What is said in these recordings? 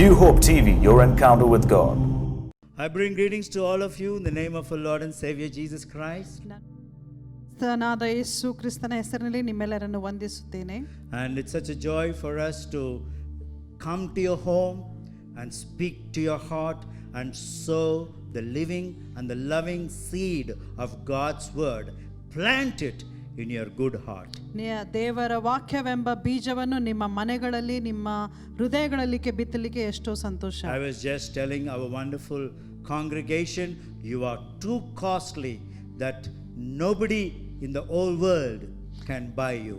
New Hope TV, your encounter with God. I bring greetings to all of you in the name of our Lord and Savior Jesus Christ. ನಾದ ಯೇಸು ಕ್ರಿಸ್ತನ ಹೆಸರಿನಲ್ಲಿ ನಿಮ್ಮೆಲ್ಲರನ್ನು ವಂದಿಸುತ್ತೇನೆ. And it's such a joy for us to come to your home and speak to your heart and sow the living and the loving seed of God's word. Plant it in your good heart. ದೇವರ ವಾಕ್ಯವೆಂಬ ಬೀಜವನ್ನು ನಿಮ್ಮ ಮನೆಗಳಲ್ಲಿ ನಿಮ್ಮ ಹೃದಯಗಳಲ್ಲಿಗೆ ಬಿತ್ತಲಿಕ್ಕೆ ಎಷ್ಟೋ ಸಂತೋಷ. I was just telling our wonderful congregation, you are too costly that nobody in the whole world can buy you.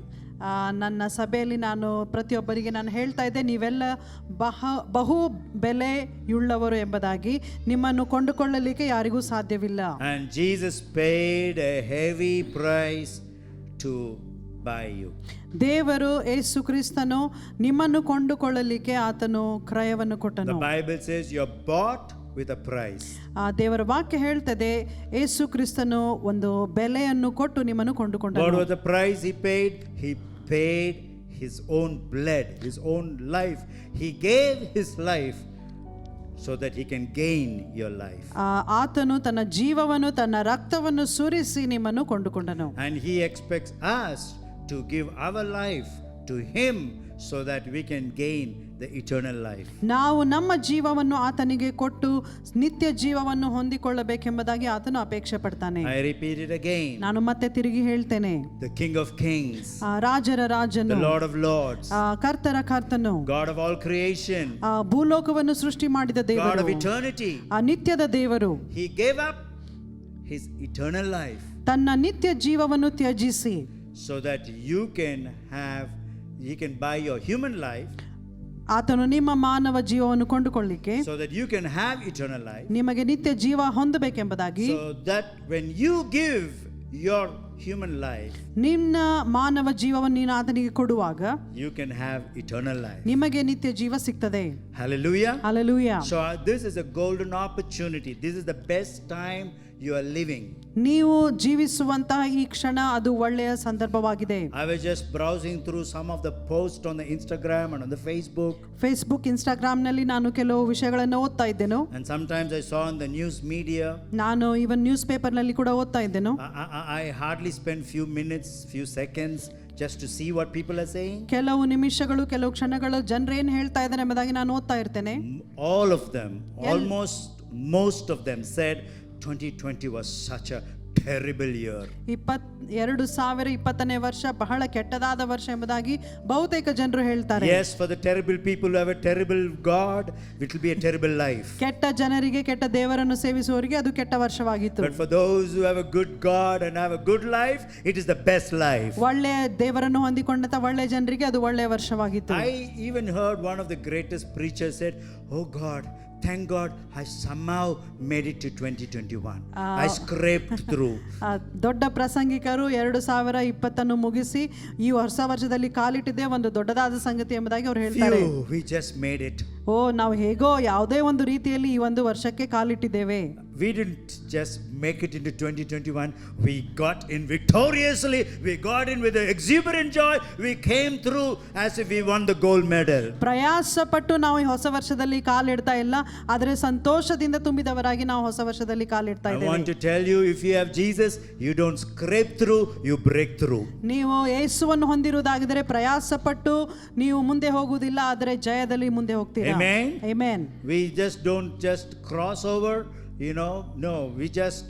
ನನ್ನ ಸಭೆಯಲ್ಲಿ ನಾನು ಪ್ರತಿಯೊಬ್ಬರಿಗೆ ನಾನು ಹೇಳ್ತಾ ಇದ್ದೆ, ನೀವೆಲ್ಲ ಬಹು ಬೆಲೆಯುಳ್ಳವರು ಎಂಬುದಾಗಿ, ನಿಮ್ಮನ್ನು ಕೊಂಡುಕೊಳ್ಳಲಿಕ್ಕೆ ಯಾರಿಗೂ ಸಾಧ್ಯವಿಲ್ಲ. And Jesus paid a heavy price to buy you. ದೇವರು ಯೇಸು ಕ್ರಿಸ್ತನು ನಿಮ್ಮನ್ನು ಕೊಂಡುಕೊಳ್ಳಲಿಕ್ಕೆ ಆತನು ಕ್ರಯವನ್ನು ಕೊಟ್ಟನು. The Bible says you're bought with a price. ದೇವರ ವಾಕ್ಯ ಹೇಳ್ತದೆ, ಯೇಸು ಕ್ರಿಸ್ತನು ಒಂದು ಬೆಲೆಯನ್ನು ಕೊಟ್ಟು ನಿಮ್ಮನ್ನು ಕೊಂಡುಕೊಂಡನು. What was the price he paid? He paid his own blood, his own life. He gave his life so that he can gain your life. ಆತನು ತನ್ನ ಜೀವವನ್ನು ತನ್ನ ರಕ್ತವನ್ನು ಸುರಿಸಿ ನಿಮ್ಮನ್ನು ಕೊಂಡುಕೊಂಡನು. And he expects us to give our life to him so that we can gain the eternal life. ನಾವು ನಮ್ಮ ಜೀವವನ್ನು ಆತನಿಗೆ ಕೊಟ್ಟು ನಿತ್ಯ ಜೀವವನ್ನು ಹೊಂದಿಕೊಳ್ಳಬೇಕೆಂಬುದಾಗಿ ಆತನು ಅಪೇಕ್ಷೆ ಪಡ್ತಾನೆ. I repeat it again. ನಾನು ಮತ್ತೆ ತಿರುಗಿ ಹೇಳ್ತೇನೆ, The King of Kings, ರಾಜರ ರಾಜನು, the Lord of Lords, ಕರ್ತರ ಕರ್ತನು, God of all creation, ಭೂಲೋಕವನ್ನು ಸೃಷ್ಟಿ ಮಾಡಿದ God ದೇವರು, of eternity. ನಿತ್ಯದ ದೇವರು, He gave up his eternal life ತನ್ನ ನಿತ್ಯ ಜೀವವನ್ನು ತ್ಯಜಿಸಿ so that you can buy your human life, ಆತನು ನಿಮ್ಮ ಮಾನವ ಜೀವವನ್ನು ಕೊಂಡುಕೊಳ್ಳಿಕ್ಕೆ, so that you can have eternal life, ನಿಮಗೆ ನಿತ್ಯ ಜೀವ ಹೊಂದಬೇಕೆಂಬುದಾಗಿ, so that when you give your human life, ನಿನ್ನ ಮಾನವ ಜೀವವನ್ನು ನೀನು ಆತನಿಗೆ ಕೊಡುವಾಗ you can have eternal life. ನಿಮಗೆ ನಿತ್ಯ ಜೀವ ಸಿಗ್ತದೆ. Hallelujah. Hallelujah. So this is a golden opportunity. This is the best time you are living. ನೀವು ಜೀವಿಸುವಂತಹ ಈ ಕ್ಷಣ ಅದು ಒಳ್ಳೆಯ ಸಂದರ್ಭವಾಗಿದೆ. I was just browsing through some of the posts on the Instagram and on the Facebook. Facebook, Instagram ನಲ್ಲಿ ನಾನು ಕೆಲವು ವಿಷಯಗಳನ್ನು ಓದ್ತಾ ಇದ್ದೆನು. And sometimes I saw in the news media. ನಾನು ಇವನ್ ನ್ಯೂಸ್ ಪೇಪರ್ ನಲ್ಲಿ ಕೂಡ ಓದ್ತಾ ಇದ್ದೆನು. I hardly spend few minutes, few seconds just to see what people are saying. ಕೆಲವು ನಿಮಿಷಗಳು, ಕೆಲವು ಕ್ಷಣಗಳು ಜನರು ಏನು ಹೇಳ್ತಾ ಇದ್ದಾರೆ ಎಂಬುದಾಗಿ ನಾನು ಓದ್ತಾ ಇರ್ತೇನೆ. All of them, most of them said 2020 was such a terrible year. 2020ನೇ ವರ್ಷ ಬಹಳ ಕೆಟ್ಟದಾದ ವರ್ಷ ಎಂಬುದಾಗಿ ಬಹುತೇಕ ಜನರು ಹೇಳ್ತಾರೆ. Yes, for the terrible people who have a terrible God, it will be a terrible life. ಕೆಟ್ಟ ಜನರಿಗೆ, ಕೆಟ್ಟ ದೇವರನ್ನು ಸೇವಿಸುವವರಿಗೆ ಅದು ಕೆಟ್ಟ ವರ್ಷವಾಗಿತ್ತು. But for those who have a good God and have a good life, it is the best life. ಒಳ್ಳೆಯ ದೇವರನ್ನು ಹೊಂದಿಕೊಂಡಂತ ಒಳ್ಳೆಯ ಜನರಿಗೆ ಅದು ಒಳ್ಳೆಯ ವರ್ಷವಾಗಿತ್ತು. I even heard one of the greatest preachers said, "Oh God, thank God I somehow made it to 2021. I scraped through." ದೊಡ್ಡ ಪ್ರಸಂಗಿಕರು 2020 ಮುಗಿಸಿ ಈ ಹೊಸ ವರ್ಷದಲ್ಲಿ ಕಾಲಿಟ್ಟಿದೆ ಒಂದು ದೊಡ್ಡದಾದ ಸಂಗತಿ ಎಂಬುದಾಗಿ ಅವರು ಹೇಳ್ತಾರೆ. We just made it. ನಾವು ಹೇಗೋ ಯಾವುದೇ ಒಂದು ರೀತಿಯಲ್ಲಿ ಈ ಒಂದು ವರ್ಷಕ್ಕೆ ಕಾಲಿಟ್ಟಿದ್ದೇವೆ. We didn't just make it into 2021. We got in victoriously. We got in with an exuberant joy. We came through as if we won the gold medal. ಪ್ರಯಾಸ ಪಟ್ಟು ನಾವು ಈ ಹೊಸ ವರ್ಷದಲ್ಲಿ ಕಾಲಿಡ್ತಾ ಇಲ್ಲ, ಆದರೆ ಸಂತೋಷದಿಂದ ತುಂಬಿದವರಾಗಿ ನಾವು ಹೊಸ ವರ್ಷದಲ್ಲಿ ಕಾಲಿಡ್ತಾ ಇದ್ದೇವೆ. I want to tell you, if you have Jesus, you don't scrape through, you break through. ನೀವು ಯೇಸುವನ್ನು ಹೊಂದಿರುವುದಾಗಿದ್ದರೆ ಪ್ರಯಾಸ ಪಟ್ಟು ನೀವು ಮುಂದೆ ಹೋಗುವುದಿಲ್ಲ, ಆದರೆ ಜಯದಲ್ಲಿ ಮುಂದೆ ಹೋಗ್ತೀರಾ. Amen. Amen. We don't just cross over, no, we just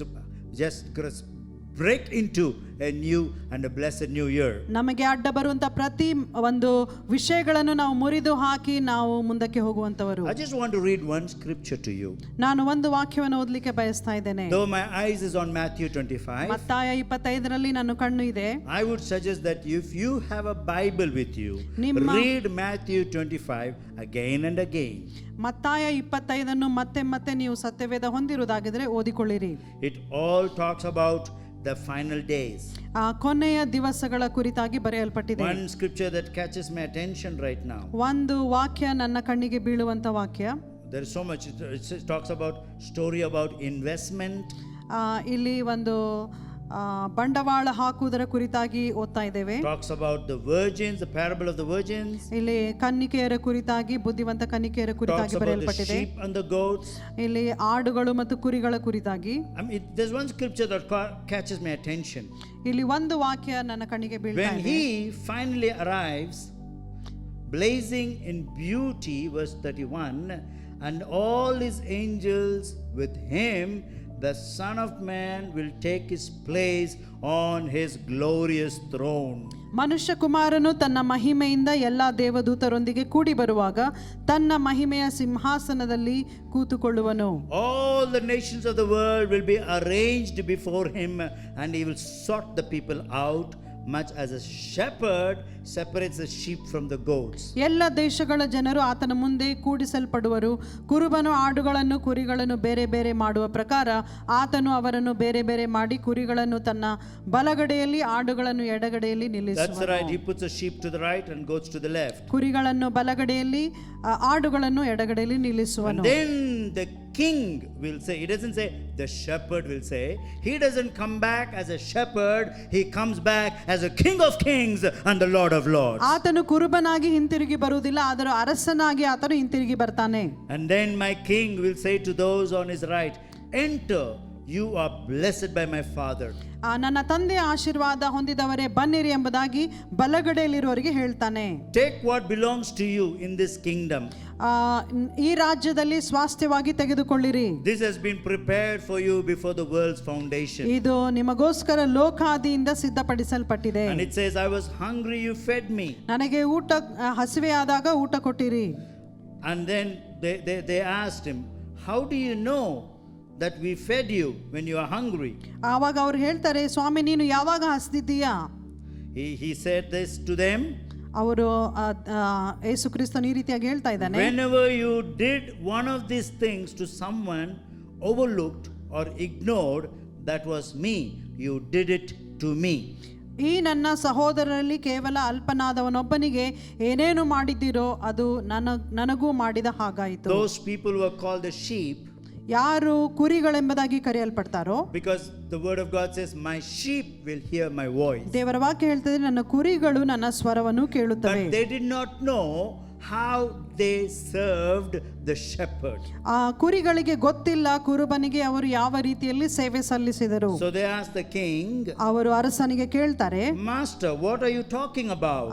break into a new and a blessed new year. ನಮಗೆ ಅಡ್ಡ ಬರುವಂತ ಪ್ರತಿ ಒಂದು ವಿಷಯಗಳನ್ನು ನಾವು ಮುರಿದು ಹಾಕಿ ನಾವು ಮುಂದಕ್ಕೆ ಹೋಗುವಂತವರು. I just want to read one scripture to you. ನಾನು ಒಂದು ವಾಕ್ಯವನ್ನು ಓದಲಿಕ್ಕೆ ಬಯಸ್ತಾ ಇದ್ದೇನೆ. Though my eyes is on Matthew 25. ಮತ್ತಾಯ 25ರಲ್ಲಿ ನನ್ನ ಕಣ್ಣು ಇದೆ. I would suggest that if you have a Bible with you, read Matthew 25 again and again. ಮತ್ತಾಯ 25 ಮತ್ತೆ ನೀವು ಸತ್ಯವೇದ ಹೊಂದಿರುವುದಾಗಿದ್ರೆ ಓದಿಕೊಳ್ಳಿರಿ. It all talks about the final days. ಕೊನೆಯ ದಿವಸಗಳ ಕುರಿತಾಗಿ ಬರೆಯಲ್ಪಟ್ಟಿದೆ. One scripture that catches my attention right now. ಒಂದು ವಾಕ್ಯ ನನ್ನ ಕಣ್ಣಿಗೆ ಬೀಳುವಂತ ವಾಕ್ಯ. There is so much. It talks about story about investment. ಇಲ್ಲಿ ಒಂದು ಬಂಡವಾಳ ಹಾಕುವುದರ ಕುರಿತಾಗಿ ಓದ್ತಾ ಇದ್ದೇವೆ. Talks about the virgins, the parable of the virgins. ಇಲ್ಲಿ ಕನ್ನಿಕೆಯರ ಕುರಿತಾಗಿ, ಬುದ್ಧಿವಂತ ಕನ್ನಿಕೆಯರ Talks ಕುರಿತಾಗಿ about the ಬರೆಯಲ್ಪಟ್ಟಿದೆ. sheep and the goats. ಇಲ್ಲಿ ಆಡುಗಳು ಮತ್ತು ಕುರಿಗಳ ಕುರಿತಾಗಿ. There's one scripture that catches my attention. ಇಲ್ಲಿ ಒಂದು ವಾಕ್ಯ ನನ್ನ ಕಣ್ಣಿಗೆ ಬೀಳ್ತಾ When ಇದೆ. he finally arrives, blazing in beauty, verse 31, and all his angels with him, the Son of Man will take his place on his glorious throne. ಮನುಷ್ಯ ಕುಮಾರನು ತನ್ನ ಮಹಿಮೆಯಿಂದ ಎಲ್ಲ ದೇವದೂತರೊಂದಿಗೆ ಕೂಡಿ ಬರುವಾಗ ತನ್ನ ಮಹಿಮೆಯ ಸಿಂಹಾಸನದಲ್ಲಿ ಕೂತುಕೊಳ್ಳುವನು. All the nations of the world will be arranged before him, and he will sort the people out, much as a shepherd separates the sheep from the goats. ಎಲ್ಲ ದೇಶಗಳ ಜನರು ಆತನ ಮುಂದೆ ಕೂಡಿಸಲ್ಪಡುವರು. ಕುರುಬನು ಆಡುಗಳನ್ನು ಕುರಿಗಳನ್ನು ಬೇರೆ ಬೇರೆ ಮಾಡುವ ಪ್ರಕಾರ ಆತನು ಅವರನ್ನು ಬೇರೆ ಬೇರೆ ಮಾಡಿ ಕುರಿಗಳನ್ನು ತನ್ನ ಬಲಗಡೆಯಲ್ಲಿ ಆಡುಗಳನ್ನು ಎಡಗಡೆಯಲ್ಲಿ That's right. He ನಿಲ್ಲಿಸುವನು. puts the sheep to the right and goats to the left. ಕುರಿಗಳನ್ನು ಬಲಗಡೆಯಲ್ಲಿ ಆಡುಗಳನ್ನು ಎಡಗಡೆಯಲ್ಲಿ And ನಿಲ್ಲಿಸುವನು. then the king will say, he doesn't say the shepherd will say, he doesn't come back as a shepherd, he comes back as a king of kings and the lord of lords. ಆತನು ಕುರುಬನಾಗಿ ಹಿಂತಿರುಗಿ ಬರುವುದಿಲ್ಲ, ಆದರೂ ಅರಸನಾಗಿ ಆತನು ಹಿಂತಿರುಗಿ ಬರ್ತಾನೆ. And then my king will say to those on his right, enter, you are blessed by my father. ನನ್ನ ತಂದೆಯ ಆಶೀರ್ವಾದ ಹೊಂದಿದವರೇ ಬನ್ನಿರಿ ಎಂಬುದಾಗಿ ಬಲಗಡೆಯಲ್ಲಿರುವವರಿಗೆ ಹೇಳ್ತಾನೆ. Take what belongs to you in this kingdom. ಈ ರಾಜ್ಯದಲ್ಲಿ ಸ್ವಾಸ್ಥ್ಯವಾಗಿ ತೆಗೆದುಕೊಳ್ಳಿರಿ. This has been prepared for you before the world's foundation. ಇದು ನಿಮಗೋಸ್ಕರ ಲೋಕಾದಿಯಿಂದ ಸಿದ್ಧಪಡಿಸಲ್ಪಟ್ಟಿದೆ. And it says, I was hungry, you fed me. ನನಗೆ ಹಸಿವೆಯಾದಾಗ ಊಟ ಕೊಟ್ಟಿರಿ. And then they asked him, how do you know that we fed you when you are hungry? ಆವಾಗ ಅವ್ರು ಹೇಳ್ತಾರೆ, ಸ್ವಾಮಿ ನೀನು ಯಾವಾಗ ಹಸಿದಿದ್ದೀಯಾ? He said this to them, ಅವರು ಯೇಸು ಕ್ರಿಸ್ತನು ಈ ರೀತಿಯಾಗಿ ಹೇಳ್ತಾ ಇದ್ದಾನೆ, whenever you did one of these things to someone overlooked or ignored, that was me, you did it to me. ಈ ನನ್ನ ಸಹೋದರರಲ್ಲಿ ಕೇವಲ ಅಲ್ಪನಾದವನೊಬ್ಬನಿಗೆ ಏನೇನು ಮಾಡಿದ್ದೀರೋ ಅದು ನನಗೂ ಮಾಡಿದ ಹಾಗಾಯಿತು. Those people who are called the sheep, ಯಾರು ಕುರಿಗಳೆಂಬುದಾಗಿ ಕರೆಯಲ್ಪಡ್ತಾರೋ, because the word of God says, my sheep will hear my voice. ದೇವರ ವಾಕ್ಯ ಹೇಳ್ತದೆ, ನನ್ನ ಕುರಿಗಳು ನನ್ನ ಸ್ವರವನ್ನು ಕೇಳುತ್ತವೆ. But they did not know how they served the shepherd. ಆ ಕುರಿಗಳಿಗೆ ಗೊತ್ತಿಲ್ಲ ಕುರುಬನಿಗೆ ಅವರು ಯಾವ ರೀತಿಯಲ್ಲಿ ಸೇವೆ ಸಲ್ಲಿಸಿದರು. So they asked the king, ಅವರು ಅರಸನಿಗೆ ಕೇಳ್ತಾರೆ, Master, what are you talking about?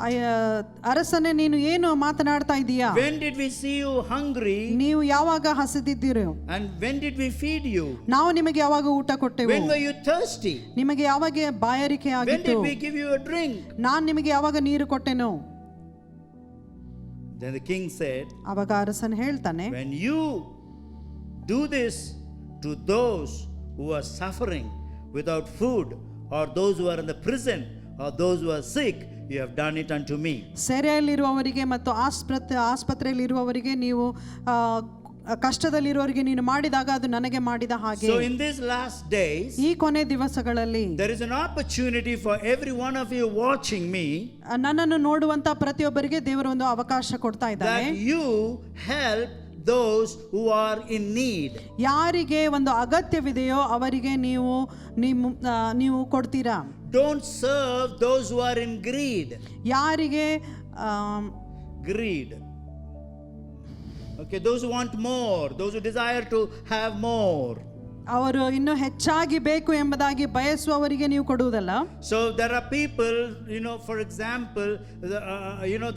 ಅರಸನೇ ನೀನು ಏನು ಮಾತನಾಡ್ತಾ ಇದೀಯಾ? When did we see you hungry? ನೀವು ಯಾವಾಗ ಹಸಿದಿದ್ದೀರೋ? And when did we feed you? ನಾವು ನಿಮಗೆ ಯಾವಾಗ ಊಟ ಕೊಟ್ಟೆವು? When were you thirsty? ನಿಮಗೆ ಯಾವಾಗ ಬಾಯಾರಿಕೆ When ಆಗಿತ್ತು? did we give you a drink? ನಾನು ನಿಮಗೆ ಯಾವಾಗ ನೀರು ಕೊಟ್ಟೆನು? Then the king said, ಆವಾಗ ಅರಸನ್ ಹೇಳ್ತಾನೆ, when you do this to those who are suffering without food, or those who are in the prison, or those who are sick, you have done it unto me. ಸೆರೆಯಲ್ಲಿರುವವರಿಗೆ ಮತ್ತು ಆಸ್ಪತ್ರೆಯಲ್ಲಿರುವವರಿಗೆ ನೀವು ಕಷ್ಟದಲ್ಲಿರುವವರಿಗೆ ನೀನು ಮಾಡಿದಾಗ ಅದು ನನಗೆ ಮಾಡಿದ ಹಾಗೆ. So in these last days, ಈ ಕೊನೆ ದಿವಸಗಳಲ್ಲಿ there is an opportunity for every one of you watching me, ನನ್ನನ್ನು ನೋಡುವಂತ ಪ್ರತಿಯೊಬ್ಬರಿಗೆ ದೇವರು ಒಂದು ಅವಕಾಶ ಕೊಡ್ತಾ ಇದ್ದಾನೆ. that you help those who are in need. ಯಾರಿಗೆ ಒಂದು ಅಗತ್ಯವಿದೆಯೋ ಅವರಿಗೆ ನೀವು ಕೊಡ್ತೀರಾ. Don't serve those who are in greed. ಯಾರಿಗೆ Greed. Okay, those who want more, those who desire to have more. ಅವರು ಇನ್ನೂ ಹೆಚ್ಚಾಗಿ ಬೇಕು ಎಂಬುದಾಗಿ ಬಯಸುವವರಿಗೆ ನೀವು ಕೊಡುವುದಲ್ಲ. So there are people, for example,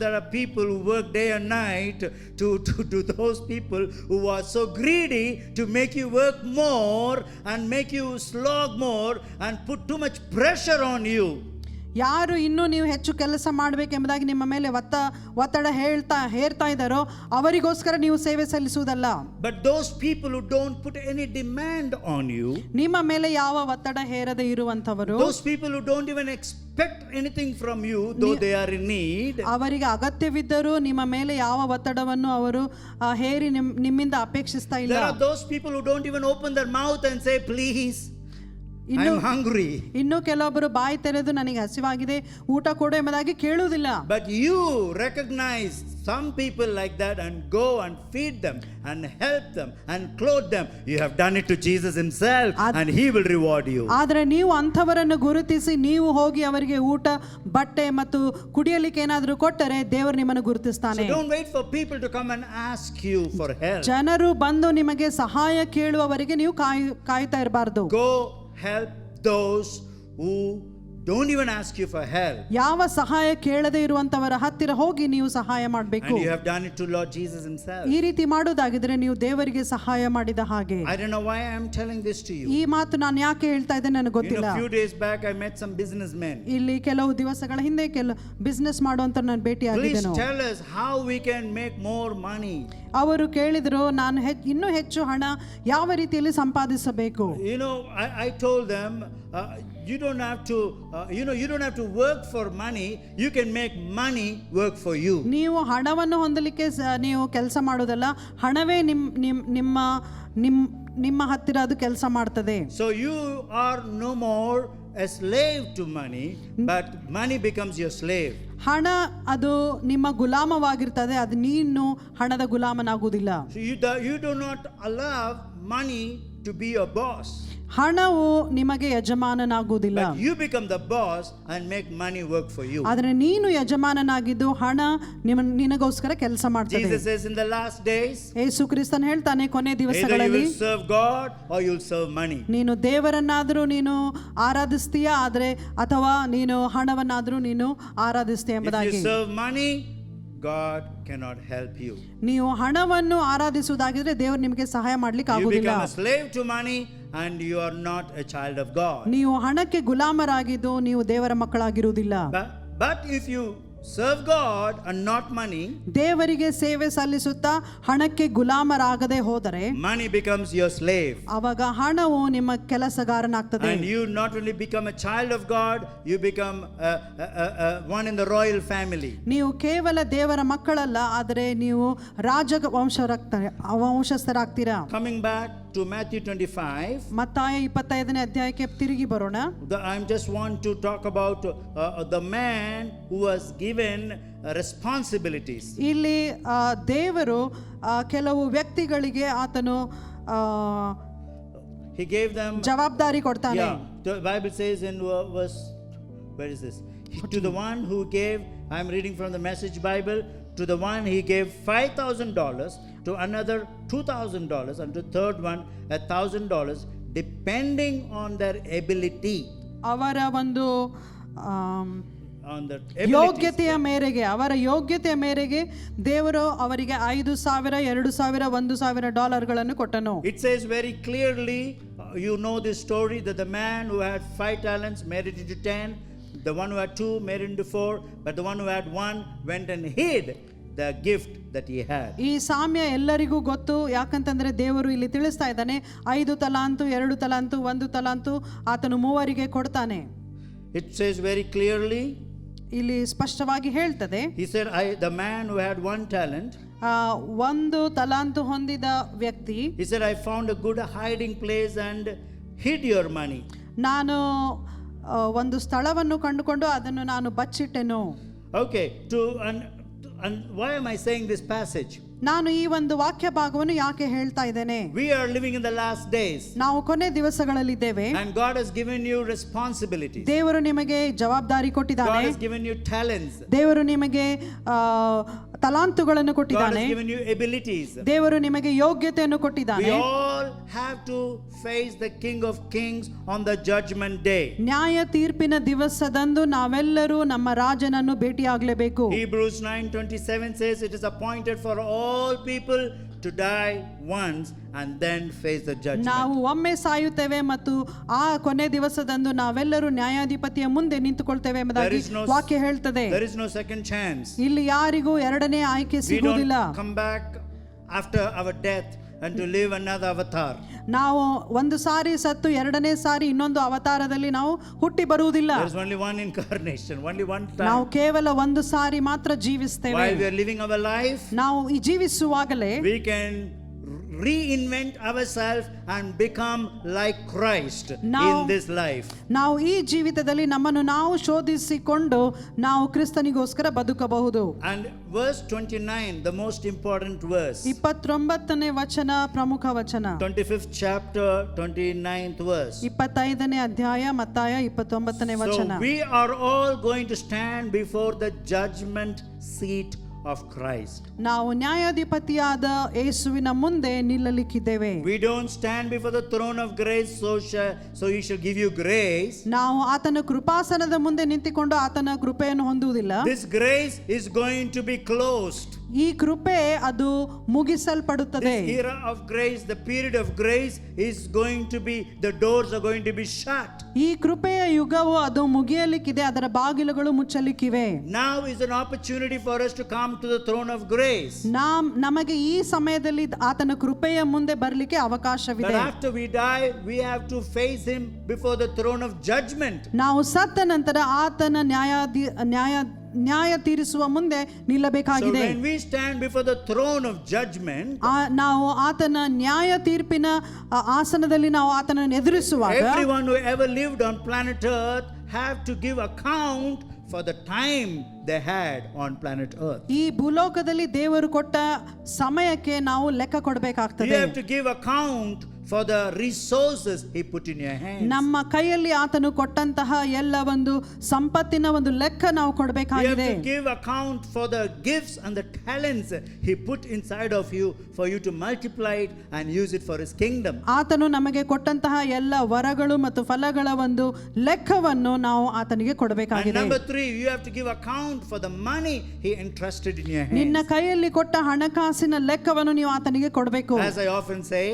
there are people who work day and night to those people who are so greedy to make you work more and make you slog more and put too much pressure on you. ಯಾರು ಇನ್ನೂ ನೀವು ಹೆಚ್ಚು ಕೆಲಸ ಮಾಡಬೇಕೆಂಬುದಾಗಿ ನಿಮ್ಮ ಮೇಲೆ ಒತ್ತಡ ಹೇರ್ತಾ ಇದ್ದಾರೋ ಅವರಿಗೋಸ್ಕರ ನೀವು ಸೇವೆ ಸಲ್ಲಿಸುವುದಲ್ಲ. But those people who don't put any demand on you, ನಿಮ್ಮ ಮೇಲೆ ಯಾವ ಒತ್ತಡ ಹೇರದೆ ಇರುವಂತವರು, those people who don't even expect anything from you though they are in need, ಅವರಿಗೆ ಅಗತ್ಯವಿದ್ದರೂ ನಿಮ್ಮ ಮೇಲೆ ಯಾವ ಒತ್ತಡವನ್ನು ಅವರು ಹೇರಿ ನಿಮ್ಮಿಂದ ಅಪೇಕ್ಷಿಸ್ತಾ ಇಲ್ಲ. there are those people who don't even open their mouth and say please. I'm hungry. ಇನ್ನು ಕೆಲವೊಬ್ಬರು ಬಾಯಿ ತೆರೆದು ನನಗೆ ಹಸಿವಾಗಿದೆ, ಊಟ ಕೊಡು ಎಂಬುದಾಗಿ ಕೇಳುವುದಿಲ್ಲ. But you recognize some people like that and go and feed them and help them and clothe them. You have done it to Jesus himself and he will reward you. ಆದರೆ ನೀವು ಅಂಥವರನ್ನು ಗುರುತಿಸಿ ನೀವು ಹೋಗಿ ಅವರಿಗೆ ಊಟ, ಬಟ್ಟೆ ಮತ್ತು ಕುಡಿಯಲಿಕ್ಕೆ ಏನಾದರೂ ಕೊಟ್ಟರೆ ದೇವರು ನಿಮ್ಮನ್ನು ಗುರುತಿಸ್ತಾನೆ. So don't wait for people to come and ask you for help. ಜನರು ಬಂದು ನಿಮಗೆ ಸಹಾಯ ಕೇಳುವವರೆಗೆ ನೀವು ಕಾಯ್ತಾ ಇರಬಾರ್ದು. Go help those who don't even ask you for help. ಯಾವ ಸಹಾಯ ಕೇಳದೆ ಇರುವಂತವರ ಹತ್ತಿರ ಹೋಗಿ ನೀವು ಸಹಾಯ ಮಾಡಬೇಕು. And you have done it to Lord Jesus himself. ಈ ರೀತಿ ಮಾಡೋದಾಗಿದ್ರೆ ನೀವು ದೇವರಿಗೆ ಸಹಾಯ ಮಾಡಿದ ಹಾಗೆ. I don't know why I am telling this to you. ಈ ಮಾತು ನಾನು ಯಾಕೆ ಹೇಳ್ತಾ ಇದ್ದೇನೆ ನನಗೆ ಗೊತ್ತಿಲ್ಲ. A few days back I met some businessmen. ಇಲ್ಲಿ ಕೆಲವು ದಿವಸಗಳ ಹಿಂದೆ ಬಿಸ್ನೆಸ್ ಮಾಡುವಂತ ನಾನು ಭೇಟಿಯಾಗಿದ್ದೇನೆ. Please tell us how we can make more money. ಅವರು ಕೇಳಿದ್ರು ನಾನು ಇನ್ನೂ ಹೆಚ್ಚು ಹಣ ಯಾವ ರೀತಿಯಲ್ಲಿ ಸಂಪಾದಿಸಬೇಕು. You know, I told them you don't have to you don't have to work for money, you can make money work for you. ನೀವು ಹಣವನ್ನು ಹೊಂದಲಿಕ್ಕೆ ನೀವು ಕೆಲಸ ಮಾಡೋದಲ್ಲ, ಹಣವೇ ನಿಮ್ಮ ಹತ್ತಿರ ಅದು ಕೆಲಸ ಮಾಡ್ತದೆ. So you are no more a slave to money, but money becomes your slave. ಹಣ ಅದು ನಿಮ್ಮ ಗುಲಾಮವಾಗಿರ್ತದೆ, ಅದು ನೀನು ಹಣದ ಗುಲಾಮನಾಗುವುದಿಲ್ಲ. So you do not allow money to be your boss. ಹಣವು ನಿಮಗೆ ಯಜಮಾನನಾಗುವುದಿಲ್ಲ. But you become the boss and make money work for you. ಆದರೆ ನೀನು ಯಜಮಾನನಾಗಿದ್ದು ಹಣ ನಿನಗೋಸ್ಕರ ಕೆಲಸ ಮಾಡ್ತದೆ. Jesus says in the last days, ಯೇಸು ಕ್ರಿಸ್ತನು ಹೇಳ್ತಾನೆ ಕೊನೆ either you ದಿವಸಗಳಲ್ಲಿ will serve God or you will serve money. ನೀನು ದೇವರನ್ನಾದರೂ ನೀನು ಆರಾಧಿಸ್ತೀಯಾ ಅಥವಾ ನೀನು ಹಣವನ್ನಾದರೂ ನೀನು ಆರಾಧಿಸ್ತೀಯ If ಎಂಬುದಾಗಿ. you serve money, God cannot help you. ನೀವು ಹಣವನ್ನು ಆರಾಧಿಸುವುದಾಗಿದ್ರೆ ದೇವರು ನಿಮಗೆ ಸಹಾಯ ಮಾಡ್ಲಿಕ್ಕೆ You ಆಗುವುದಿಲ್ಲ. become a slave to money and you are not a child of God. ನೀವು ಹಣಕ್ಕೆ ಗುಲಾಮರಾಗಿದ್ದು ನೀವು ದೇವರ ಮಕ್ಕಳಾಗಿರುವುದಿಲ್ಲ. But if you serve God and not money, ದೇವರಿಗೆ ಸೇವೆ ಸಲ್ಲಿಸುತ್ತಾ ಹಣಕ್ಕೆ ಗುಲಾಮರಾಗದೆ ಹೋದರೆ money becomes your slave. ಆವಾಗ ಹಣವು ನಿಮ್ಮ ಕೆಲಸಗಾರನಾಗ್ತದೆ. And you not only become a child of God, you become one in the royal family. ನೀವು ಕೇವಲ ದೇವರ ಮಕ್ಕಳಲ್ಲ, ಆದರೆ ನೀವು ವಂಶಸ್ಥರಾಗ್ತೀರಾ. Coming back to Matthew 25, ಮತ್ತಾಯ 25ನೇ ಅಧ್ಯಾಯಕ್ಕೆ ತಿರುಗಿ ಬರೋಣ. I just want to talk about the man who was given responsibilities. ಇಲ್ಲಿ ದೇವರು ಕೆಲವು ವ್ಯಕ್ತಿಗಳಿಗೆ ಆತನು He gave them ಜವಾಬ್ದಾರಿ ಕೊಡ್ತಾನೆ. Yeah, the Bible says in verse, where is this? To the one who gave, I am reading from the Message Bible, to the one he gave $5,000, to another $2,000, and to the third one $1,000, depending on their ability. ಅವರ ಒಂದು On the ಯೋಗ್ಯತೆಯ ಮೇರೆಗೆ, ಅವರ ಯೋಗ್ಯತೆಯ ಮೇರೆಗೆ ದೇವರು ಅವರಿಗೆ 5,000, 2,000, $1,000 ಕೊಟ್ಟನು. It says very clearly, you know this story, that the man who had 5 talents made it into 10, the one who had 2 made it into 4, but the one who had 1 went and hid the gift that he had. ಈ ಸಾಮ್ಯ ಎಲ್ಲರಿಗೂ ಗೊತ್ತು, ಯಾಕಂತಂದ್ರೆ ದೇವರು ಇಲ್ಲಿ ತಿಳಿಸ್ತಾ ಇದ್ದಾನೆ, 5 ತಲಾಂತು, 2 ತಲಾಂತು, 1 ತಲಾಂತು ಆತನು 3 ಕೊಡ್ತಾನೆ. It says very clearly, ಇಲ್ಲಿ ಸ್ಪಷ್ಟವಾಗಿ ಹೇಳ್ತದೆ. he said, the man who had 1 talent, 1 ತಲಾಂತು ಹೊಂದಿದ ವ್ಯಕ್ತಿ, he said, I found a good hiding place and hid your money. ನಾನು ಒಂದು ಸ್ಥಳವನ್ನು ಕಂಡುಕೊಂಡು ಅದನ್ನು ನಾನು ಬಚ್ಚಿಟ್ಟೆನು. Okay, and why am I saying this passage? ನಾನು ಈ ಒಂದು ವಾಕ್ಯ ಭಾಗವನ್ನು ಯಾಕೆ ಹೇಳ್ತಾ ಇದ್ದೇನೆ? We are living in the last days. ನಾವು ಕೊನೆ ದಿವಸಗಳಲ್ಲಿದ್ದೇವೆ. And God has given you responsibilities. ದೇವರು ನಿಮಗೆ ಜವಾಬ್ದಾರಿ ಕೊಟ್ಟಿದ್ದಾನೆ. God has given you talents. ದೇವರು ನಿಮಗೆ ತಲಾಂತುಗಳನ್ನು ಕೊಟ್ಟಿದ್ದಾನೆ. God has given you abilities. ದೇವರು ನಿಮಗೆ ಯೋಗ್ಯತೆಯನ್ನು ಕೊಟ್ಟಿದ್ದಾನೆ. We all have to face the King of Kings on the judgment day. ನ್ಯಾಯ ತೀರ್ಪಿನ ದಿವಸದಂದು ನಾವೆಲ್ಲರೂ ನಮ್ಮ ರಾಜನನ್ನು ಭೇಟಿಯಾಗಲೇಬೇಕು. Hebrews 9:27 says it is appointed for all people to die once and then face the judgment. ನಾವು ಒಮ್ಮೆ ಸಾಯುತ್ತೇವೆ ಮತ್ತು ಆ ಕೊನೆ ದಿವಸದಂದು ನಾವೆಲ್ಲರೂ ನ್ಯಾಯಾಧಿಪತಿಯ ಮುಂದೆ ನಿಂತುಕೊಳ್ತೇವೆ ಎಂಬುದಾಗಿ ವಾಕ್ಯ ಹೇಳ್ತದೆ. There is no second chance. ಇಲ್ಲಿ ಯಾರಿಗೂ ಎರಡನೇ ಆಯ್ಕೆ ಸಿಗುವುದಿಲ್ಲ. We don't come back after our death and to live another avatar. ನಾವು ಒಂದು ಸಾರಿ ಸತ್ತು ಎರಡನೇ ಸಾರಿ ಇನ್ನೊಂದು ಅವತಾರದಲ್ಲಿ ನಾವು ಹುಟ್ಟಿ ಬರುವುದಿಲ್ಲ. There is only one incarnation, only one time. ನಾವು ಕೇವಲ ಒಂದು ಸಾರಿ ಮಾತ್ರ ಜೀವಿಸ್ತೇವೆ. While we are living our life, ನಾವು ಈ ಜೀವಿಸುವಾಗಲೇ we can reinvent ourselves and become like Christ Now- in this life. ನಾವು ಈ ಜೀವಿತದಲ್ಲಿ ನಮ್ಮನ್ನು ನಾವು ಶೋಧಿಸಿಕೊಂಡು ನಾವು ಕ್ರಿಸ್ತನಿಗೋಸ್ಕರ ಬದುಕಬಹುದು. And verse 29, the most important verse. 29ನೇ ವಚನ ಪ್ರಮುಖ ವಚನ. 25th chapter, 29th verse. 25ನೇ ಅಧ್ಯಾಯ ಮತ್ತಾಯ 29ನೇ So ವಚನ. we are all going to stand before the judgment seat of Christ. ನಾವು ನ್ಯಾಯಾಧಿಪತಿಯಾದ ಯೇಸುವಿನ ಮುಂದೆ ನಿಲ್ಲಲಿಕ್ಕಿದ್ದೇವೆ. We don't stand before the throne of grace, so he shall give you grace. ನಾವು ಆತನ ಕೃಪಾಸನದ ಮುಂದೆ ನಿಂತುಕೊಂಡು ಆತನ ಕೃಪೆಯನ್ನು ಹೊಂದುವುದಿಲ್ಲ. This grace is going to be closed. ಈ ಕೃಪೆ ಅದು ಮುಗಿಸಲ್ಪಡುತ್ತದೆ. This era of grace, the period of grace is going to be, the doors are going to be shut. ಈ ಕೃಪೆಯ ಯುಗವು ಅದು ಮುಗಿಯಲಿಕ್ಕಿದೆ, ಅದರ ಬಾಗಿಲುಗಳು ಮುಚ್ಚಲಿಕ್ಕಿವೆ. Now is an opportunity for us to come to the throne of grace. ನಮಗೆ ಈ ಸಮಯದಲ್ಲಿ ಆತನ ಕೃಪೆಯ ಮುಂದೆ ಬರಲಿಕ್ಕೆ But ಅವಕಾಶವಿದೆ. after we die, we have to face him before the throne of judgment. ನಾವು ಸತ್ತ ನಂತರ ಆತನ ನ್ಯಾಯ ತೀರಿಸುವ ಮುಂದೆ So ನಿಲ್ಲಬೇಕಾಗಿದೆ. when we stand before the throne of judgment, ನಾವು ಆತನ ನ್ಯಾಯ ತೀರ್ಪಿನ ಆಸನದಲ್ಲಿ ನಾವು ಆತನನ್ನು ಎದುರಿಸುವಾಗ everyone who ever lived on planet earth have to give account for the time they had on planet earth. ಈ ಭೂಲೋಕದಲ್ಲಿ ದೇವರು ಕೊಟ್ಟ ಸಮಯಕ್ಕೆ ನಾವು ಲೆಕ್ಕ You ಕೊಡಬೇಕಾಗ್ತದೆ. have to give account for the resources he put in your hands. ನಮ್ಮ ಕೈಯಲ್ಲಿ ಆತನು ಕೊಟ್ಟಂತಹ ಎಲ್ಲ ಒಂದು ಸಂಪತ್ತಿನ ಒಂದು ಲೆಕ್ಕ ನಾವು You have ಕೊಡಬೇಕಾಗಿದೆ. to give account for the gifts and the talents he put inside of you for you to multiply it and use it for his kingdom. ಆತನು ನಮಗೆ ಕೊಟ್ಟಂತಹ ಎಲ್ಲ ವರಗಳು ಮತ್ತು ಫಲಗಳ ಒಂದು ಲೆಕ್ಕವನ್ನು ನಾವು ಆತನಿಗೆ And ಕೊಡಬೇಕಾಗಿದೆ. number 3, you have to give account for the money he entrusted in your ನಿನ್ನ hands. ಕೈಯಲ್ಲಿ ಕೊಟ್ಟ ಹಣಕಾಸಿನ ಲೆಕ್ಕವನ್ನು ನೀವು ಆತನಿಗೆ ಕೊಡಬೇಕು. As I often say,